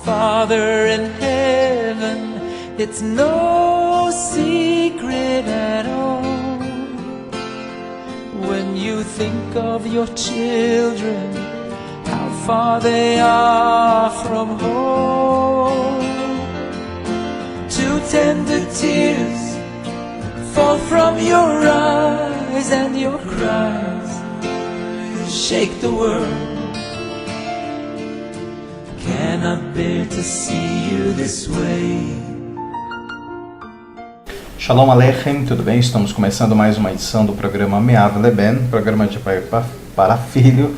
Father in heaven, it's no secret at all. When you think of your children, how far they are from home. Two tender tears fall from your eyes, and your cries shake the world. Cannot bear to see you this way. Shalom Aleichem, tudo bem? Estamos começando mais uma edição do programa Me'av Leben, programa de pai para filho.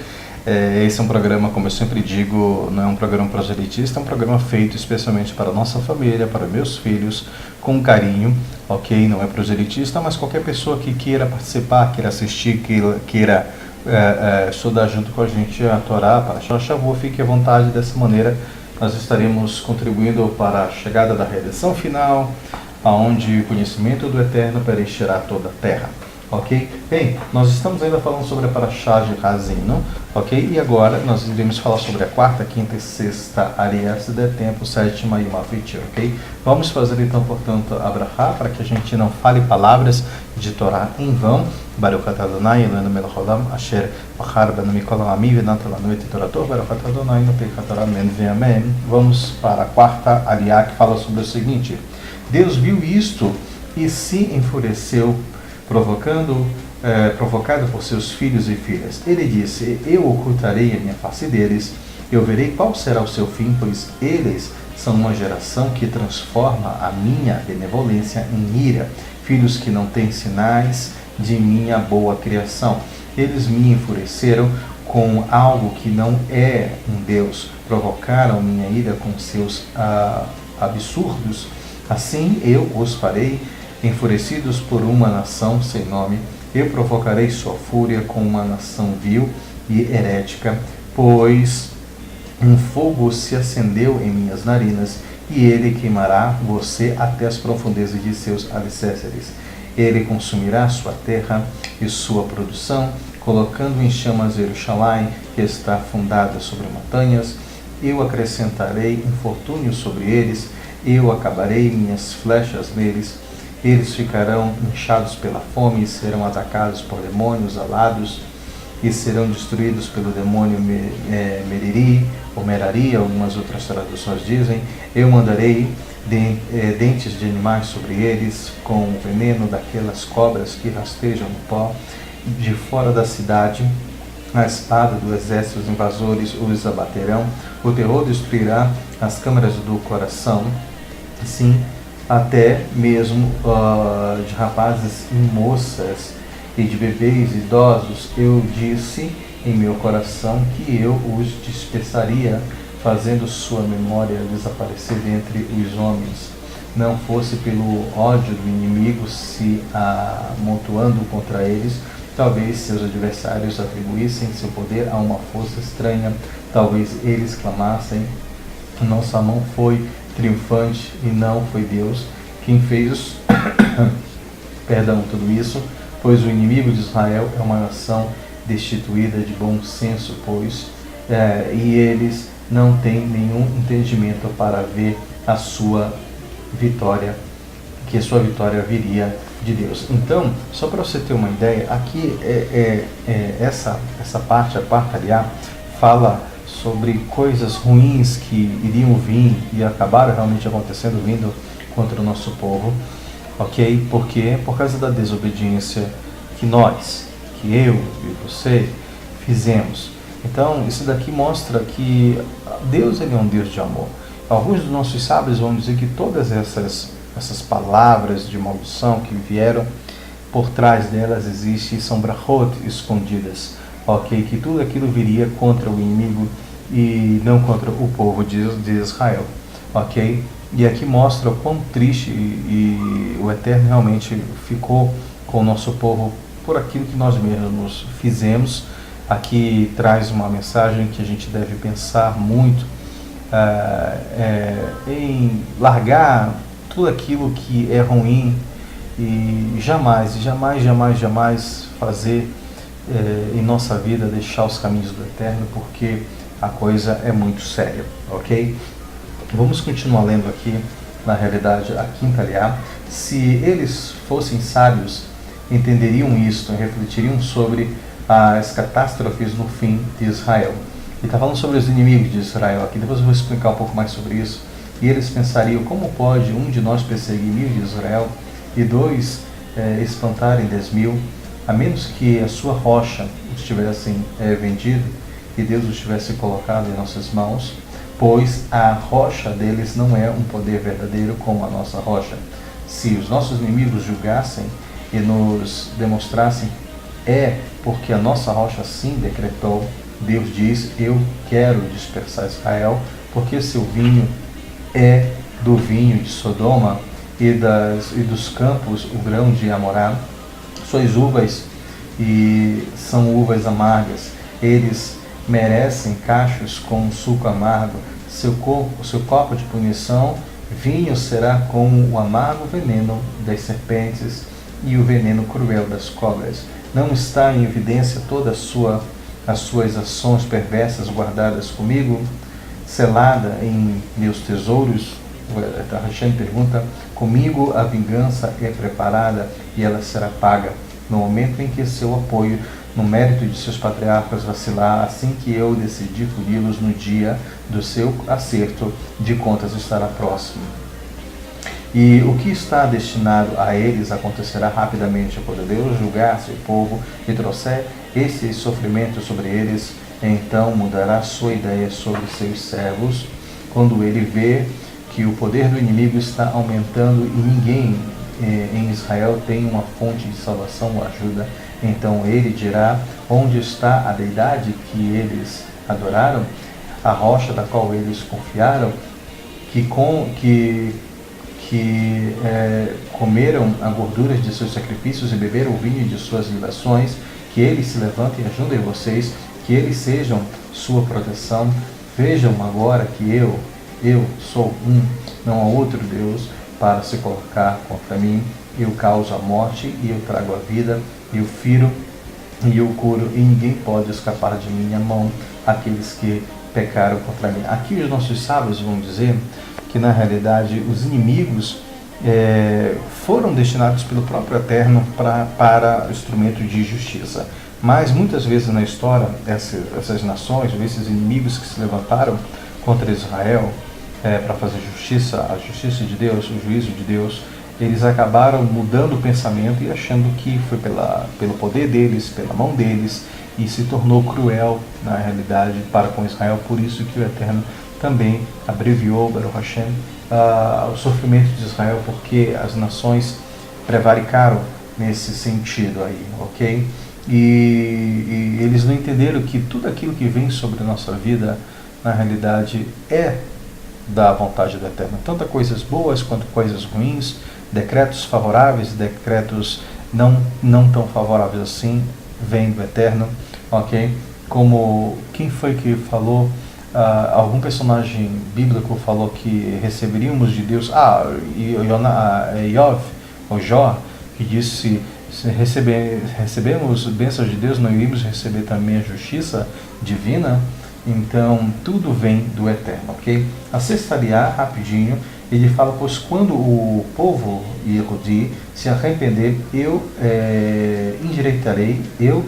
Esse é um programa, como eu sempre digo, não é um programa proselitista, é um programa feito especialmente para a nossa família, para meus filhos, com carinho, ok? Não é proselitista, mas qualquer pessoa que queira participar, queira assistir, queira estudar junto com a gente a Torá, para Shavuot, fique à vontade. Dessa maneira nós estaremos contribuindo para a chegada da redenção final, aonde o conhecimento do Eterno preencherá toda a terra, ok? Bem, nós estamos ainda falando sobre a Parashá de Hazino, ok? E agora nós iremos falar sobre a quarta, quinta e sexta Arias de tempo, sétima e Mavit, ok? Vamos fazer então, portanto, a Brachá, para que a gente não fale palavras de Torá em vão. Baruch atah Adonai Eloheinu melech haolam asher bachar banu mikol ha'amim v'natan lanu et torato baruch atah Adonai notei Torah amen ve'amen. Vamos para a quarta Ariá, que fala sobre o seguinte: Deus viu isto e se enfureceu, provocado por seus filhos e filhas. Ele disse: eu ocultarei a minha face deles, eu verei qual será o seu fim, pois eles são uma geração que transforma a minha benevolência em ira, filhos que não têm sinais de minha boa criação. Eles me enfureceram com algo que não é um Deus, provocaram minha ira com seus absurdos. Assim eu os farei enfurecidos por uma nação sem nome. Eu provocarei sua fúria com uma nação vil e herética, pois um fogo se acendeu em minhas narinas, e ele queimará você até as profundezas de seus alicerces. Ele consumirá sua terra e sua produção, colocando em chamas Jerusalém, que está fundada sobre montanhas. Eu acrescentarei infortúnio sobre eles, eu acabarei minhas flechas neles. Eles ficarão inchados pela fome e serão atacados por demônios alados e serão destruídos pelo demônio Meriri ou Merari, algumas outras traduções dizem. Eu mandarei dentes de animais sobre eles, com o veneno daquelas cobras que rastejam no pó. De fora da cidade, a espada do exército, os invasores os abaterão. O terror destruirá as câmaras do coração, sim, até mesmo de rapazes e moças, e de bebês e idosos. Eu disse em meu coração que eu os dispersaria, fazendo sua memória desaparecer dentre os homens. Não fosse pelo ódio do inimigo se amontoando contra eles, talvez seus adversários atribuíssem seu poder a uma força estranha, talvez eles clamassem: nossa mão foi triunfante e não foi Deus quem fez tudo isso, pois o inimigo de Israel é uma nação destituída de bom senso, e eles não têm nenhum entendimento para ver a sua vitória, que a sua vitória viria de Deus. Então, só para você ter uma ideia, aqui essa parte, a quarta Ariá, fala sobre coisas ruins que iriam vir e acabaram realmente acontecendo, vindo contra o nosso povo, ok? Porque por causa da desobediência que eu e você fizemos. Então, isso daqui mostra que Deus, ele é um Deus de amor. Alguns dos nossos sábios vão dizer que todas essas palavras de maldição que vieram, por trás delas são brachot escondidas, ok? Que tudo aquilo viria contra o inimigo e não contra o povo de Israel, ok? E aqui mostra o quão triste e o Eterno realmente ficou com o nosso povo por aquilo que nós mesmos fizemos. Aqui traz uma mensagem que a gente deve pensar muito em largar tudo aquilo que é ruim e jamais fazer em nossa vida deixar os caminhos do Eterno, porque a coisa é muito séria, ok? Vamos continuar lendo aqui, na realidade, a quinta aliá. Se eles fossem sábios, entenderiam isto e refletiriam sobre as catástrofes no fim de Israel. Ele está falando sobre os inimigos de Israel aqui, depois eu vou explicar um pouco mais sobre isso. E eles pensariam, como pode um de nós perseguir 1000 de Israel e 2 espantarem 10.000, a menos que a sua rocha os tivessem vendido e Deus os tivesse colocado em nossas mãos, pois a rocha deles não é um poder verdadeiro como a nossa rocha. Se os nossos inimigos julgassem e nos demonstrassem, é porque a nossa rocha assim decretou. Deus diz, eu quero dispersar Israel, porque seu vinho é do vinho de Sodoma e dos campos o grão de Amorá. Suas uvas e são uvas amargas. Eles merecem cachos com suco amargo. Seu copo de punição, vinho será como o amargo veneno das serpentes e o veneno cruel das cobras. Não está em evidência toda as suas ações perversas guardadas comigo, selada em meus tesouros? Hashem pergunta, comigo a vingança é preparada e ela será paga, no momento em que seu apoio no mérito de seus patriarcas vacilar, assim que eu decidi puni-los no dia do seu acerto de contas estará próximo. E o que está destinado a eles acontecerá rapidamente, quando Deus julgar seu povo e trouxer esses sofrimentos sobre eles, então mudará sua ideia sobre seus servos, quando ele vê que o poder do inimigo está aumentando e ninguém em Israel tem uma fonte de salvação ou ajuda. Então ele dirá, onde está a deidade que eles adoraram, a rocha da qual eles confiaram, que comeram a gordura de seus sacrifícios e beberam o vinho de suas libações, que eles se levantem e ajudem vocês, que eles sejam sua proteção. Vejam agora que eu sou não há outro Deus para se colocar contra mim. Eu causo a morte e eu trago a vida, eu firo e eu curo, e ninguém pode escapar de minha mão, aqueles que pecaram contra mim. Aqui os nossos sábios vão dizer que na realidade os inimigos foram destinados pelo próprio Eterno para instrumento de justiça. Mas muitas vezes na história, essas nações, esses inimigos que se levantaram contra Israel para fazer justiça, a justiça de Deus, o juízo de Deus, eles acabaram mudando o pensamento e achando que foi pelo poder deles, pela mão deles, e se tornou cruel na realidade para com Israel. Por isso que o Eterno também abreviou, Baruch Hashem, o sofrimento de Israel, porque as nações prevaricaram nesse sentido aí, ok? E eles não entenderam que tudo aquilo que vem sobre a nossa vida, na realidade, é da vontade do Eterno. Tanto coisas boas quanto coisas ruins, decretos favoráveis, decretos não tão favoráveis assim, vem do Eterno, ok? Como, quem foi que falou, algum personagem bíblico falou que receberíamos de Deus, Iov, ou Jó, que disse, se recebemos bênçãos de Deus, não iríamos receber também a justiça divina? Então, tudo vem do Eterno, ok? A sexta aliá, rapidinho, ele fala, pois quando o povo Yehudi se arrepender, eu endireitarei, eu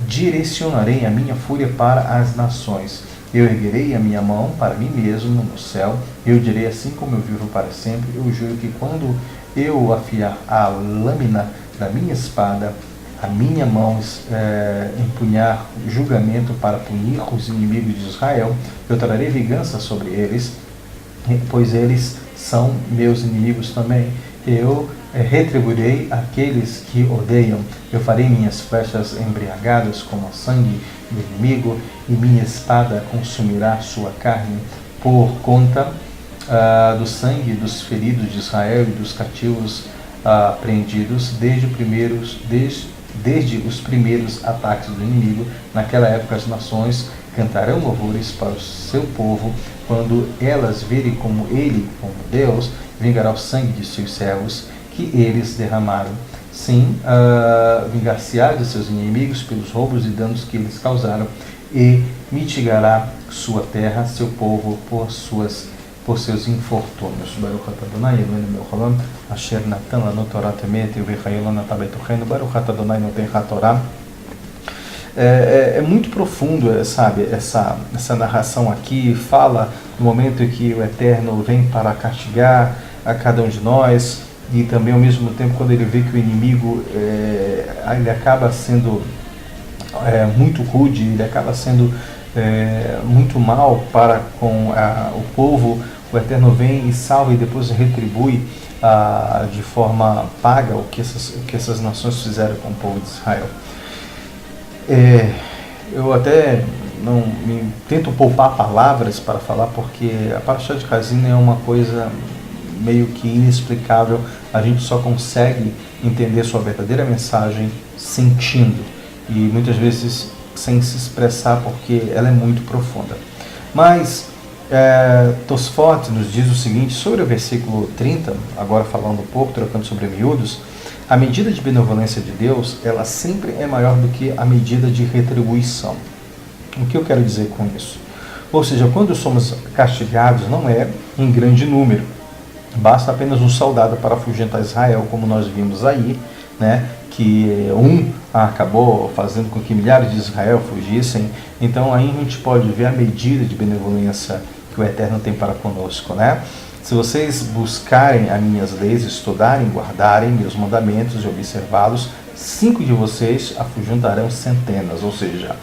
direcionarei a minha fúria para as nações. Eu erguerei a minha mão para mim mesmo no céu, eu direi assim como eu vivo para sempre, eu juro que quando eu afiar a lâmina da minha espada, a minha mão empunhar julgamento para punir os inimigos de Israel, eu trarei vingança sobre eles, pois eles são meus inimigos também. Eu retribuirei aqueles que odeiam. Eu farei minhas flechas embriagadas como o sangue do inimigo, e minha espada consumirá sua carne por conta do sangue dos feridos de Israel e dos cativos apreendidos desde os primeiros ataques do inimigo. Naquela época as nações cantarão louvores para o seu povo, quando elas virem como ele, como Deus, vingará o sangue de seus servos que eles derramaram. Sim, vingar-se-á de seus inimigos pelos roubos e danos que eles causaram, e mitigará sua terra, seu povo, por seus infortúnios. Baruch atah Adonai Eloheinu melech haolam, asher natan lanu torat emet uvichayu lanu betokenu, Baruch atah Adonai noten haTorah. É muito profundo, sabe, essa narração aqui. Fala no momento em que o Eterno vem para castigar a cada um de nós, e também ao mesmo tempo quando ele vê que o inimigo ele acaba sendo muito rude, ele acaba sendo muito mal para com o povo. O Eterno vem e salva e depois retribui de forma paga o que essas nações fizeram com o povo de Israel. Eu até tento poupar palavras para falar, porque a Parashá de Chazina é uma coisa meio que inexplicável. A gente só consegue entender sua verdadeira mensagem sentindo, e muitas vezes sem se expressar, porque ela é muito profunda. Mas Tosfot nos diz o seguinte sobre o versículo 30, agora falando um pouco, trocando sobre miúdos: a medida de benevolência de Deus, ela sempre é maior do que a medida de retribuição. O que eu quero dizer com isso? Ou seja, quando somos castigados, não é em grande número. Basta apenas um soldado para afugentar Israel, como nós vimos aí, né? Que acabou fazendo com que milhares de Israel fugissem. Então aí a gente pode ver a medida de benevolência que o Eterno tem para conosco, né? Se vocês buscarem as minhas leis, estudarem, guardarem meus mandamentos e observá-los, 5 de vocês afugенtarão centenas. Ou seja,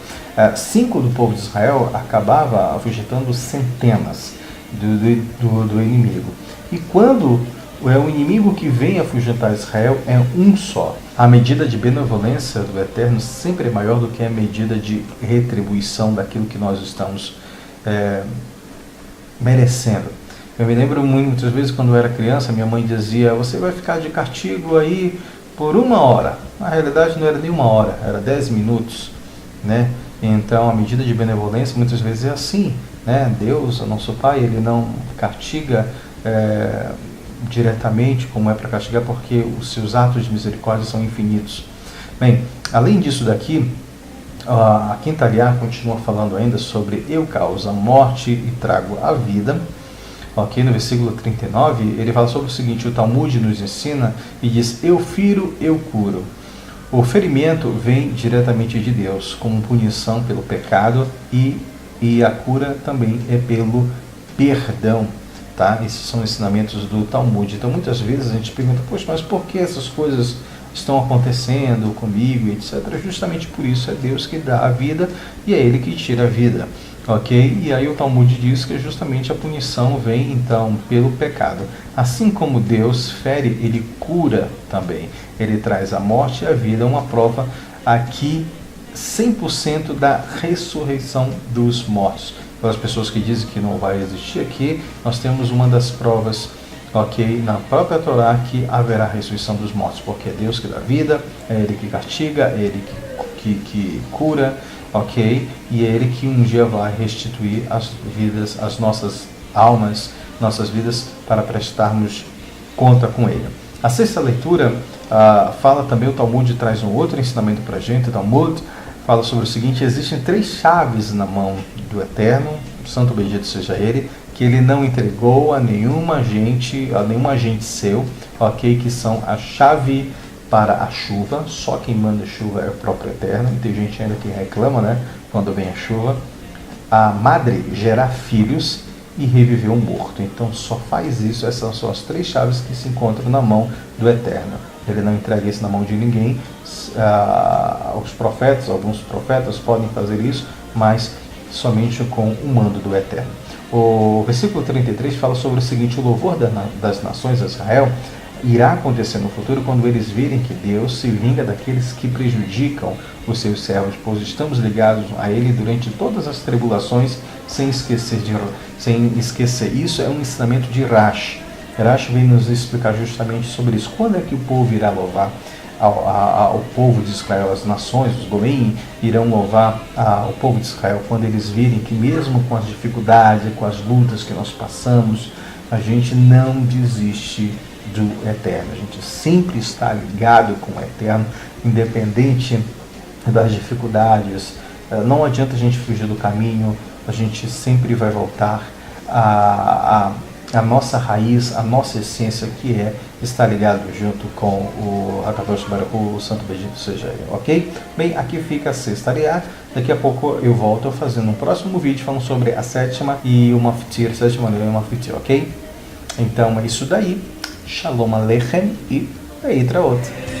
5 do povo de Israel acabava afugentando centenas do inimigo. E quando é o inimigo que vem afugentar Israel, é um só. A medida de benevolência do Eterno sempre é maior do que a medida de retribuição daquilo que nós estamos merecendo. Eu me lembro muitas vezes, quando eu era criança, minha mãe dizia: você vai ficar de castigo aí por 1 hora. Na realidade não era nem 1 hora, era 10 minutos, né? Então a medida de benevolência muitas vezes é assim, né? Deus, o nosso Pai, Ele não castiga diretamente como é para castigar, porque os seus atos de misericórdia são infinitos. Bem, além disso daqui, a quinta aliá continua falando ainda sobre: eu causo a morte e trago a vida. Ok, no versículo 39, ele fala sobre o seguinte: o Talmud nos ensina e diz: eu firo, eu curo. O ferimento vem diretamente de Deus, como punição pelo pecado, e a cura também é pelo perdão. Tá? Esses são ensinamentos do Talmud. Então muitas vezes a gente pergunta: poxa, mas por que essas coisas estão acontecendo comigo, etc. Justamente por isso, é Deus que dá a vida e é Ele que tira a vida. Ok? E aí o Talmud diz que justamente a punição vem então pelo pecado. Assim como Deus fere, Ele cura também. Ele traz a morte e a vida, uma prova aqui 100% da ressurreição dos mortos. Para as pessoas que dizem que não vai existir aqui, nós temos uma das provas, ok, na própria Torá, que haverá ressurreição dos mortos, porque é Deus que dá vida, é Ele que castiga, é Ele que cura, ok? E é Ele que um dia vai restituir as vidas, as nossas almas, nossas vidas, para prestarmos conta com Ele. A sexta leitura fala também, o Talmud traz um outro ensinamento para a gente. O Talmud fala sobre o seguinte: existem 3 chaves na mão do Eterno, santo bendito seja Ele, que Ele não entregou a nenhum agente seu, ok? Que são a chave para a chuva. Só quem manda chuva é o próprio Eterno, e tem gente ainda que reclama, né, quando vem a chuva. A madre gerar filhos e reviver um morto. Então só faz isso. Essas são as 3 chaves que se encontram na mão do Eterno. Ele não entrega isso na mão de ninguém. Os profetas, alguns profetas podem fazer isso, mas somente com o mando do Eterno. O versículo 33 fala sobre o seguinte: o louvor das nações de Israel irá acontecer no futuro quando eles virem que Deus se vinga daqueles que prejudicam os seus servos, pois estamos ligados a Ele durante todas as tribulações, sem esquecer. Isso é um ensinamento de Rashi. Rashi vem nos explicar justamente sobre isso. Quando é que o povo irá louvar ao povo de Israel? As nações, os Goim, irão louvar ao povo de Israel quando eles virem que mesmo com as dificuldades e com as lutas que nós passamos, a gente não desiste do Eterno. A gente sempre está ligado com o Eterno, independente das dificuldades. Não adianta a gente fugir do caminho, a gente sempre vai voltar a nossa raiz, a nossa essência, que é estar ligado junto com o Hakadosh Baruch Hu, o Santo Bendito seja ele, ok? Bem, aqui fica a sexta aliá. Daqui a pouco eu volto fazendo um próximo vídeo falando sobre a sétima e uma fitir, sétima aliá e uma fitir, ok? Então é isso daí. Shalom Aleichem e Leitraot.